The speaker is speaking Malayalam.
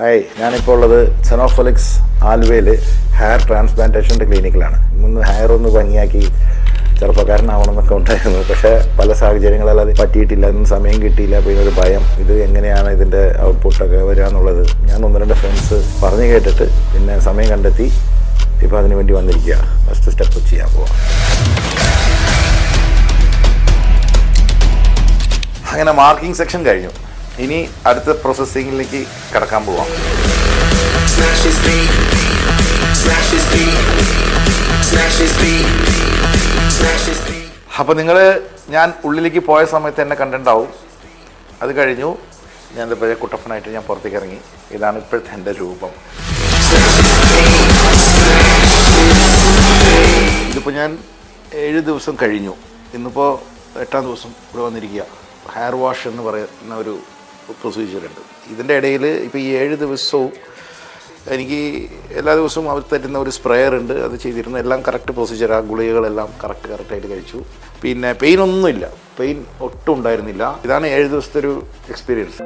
ഹായ്, ഞാനിപ്പോൾ ഉള്ളത് സെനോഫൊലിക്സ് ആലുവയിൽ ഹെയർ ട്രാൻസ്പ്ലാന്റേഷൻ്റെ ക്ലിനിക്കിലാണ്. മുന്ന് ഹെയർ ഒന്ന് ഭംഗിയാക്കി ചെറുപ്പക്കാരനാവണമെന്നൊക്കെ ഉണ്ടായിരുന്നു. പക്ഷേ പല സാഹചര്യങ്ങളിൽ അത് പറ്റിയിട്ടില്ല, ഒന്നും സമയം കിട്ടിയില്ല. പിന്നെ ഒരു ഭയം, ഇത് എങ്ങനെയാണ് ഇതിൻ്റെ ഔട്ട്പുട്ടൊക്കെ വരിക എന്നുള്ളത് ഞാൻ ഒന്ന് രണ്ട് ഫ്രണ്ട്സ് പറഞ്ഞു കേട്ടിട്ട് പിന്നെ സമയം കണ്ടെത്തി ഇപ്പോൾ അതിന് വേണ്ടി വന്നിരിക്കുക. ഫസ്റ്റ് സ്റ്റെപ്പ് ചെയ്യാൻ പോവാം. അങ്ങനെ മാർക്കിംഗ് സെക്ഷൻ കഴിഞ്ഞു. ഇനി അടുത്ത പ്രോസസ്സിങ്ങിലേക്ക് കിടക്കാൻ പോവാം. അപ്പോൾ നിങ്ങൾ ഞാൻ ഉള്ളിലേക്ക് പോയ സമയത്ത് എന്നെ കണ്ടിട്ടുണ്ടാവും. അത് കഴിഞ്ഞു ഞാൻ പഴയ കുട്ടപ്പനായിട്ട് ഞാൻ പുറത്തേക്ക് ഇറങ്ങി. ഇതാണ് ഇപ്പോഴത്തെ എൻ്റെ രൂപം. ഇതിപ്പോൾ ഞാൻ 7 ദിവസം കഴിഞ്ഞു. ഇന്നിപ്പോൾ 8ാം ദിവസം ഇവിടെ വന്നിരിക്കുക. ഹെയർ വാഷ് എന്ന് പറയുന്ന ഒരു പ്രൊസീജിയറുണ്ട്. ഇതിൻ്റെ ഇടയിൽ ഇപ്പോൾ ഈ 7 ദിവസവും എനിക്ക് എല്ലാ ദിവസവും അവർ തരുന്ന ഒരു സ്പ്രേയർ ഉണ്ട്. അത് ചെയ്തിരുന്നു. എല്ലാം കറക്റ്റ് പ്രൊസീജിയർ. ആ ഗുളികകളെല്ലാം കറക്റ്റായിട്ട് കഴിച്ചു. പിന്നെ പെയിൻ ഒന്നുമില്ല, പെയിൻ ഒട്ടും ഉണ്ടായിരുന്നില്ല. ഇതാണ് 7 ദിവസത്തെ ഒരു എക്സ്പീരിയൻസ്.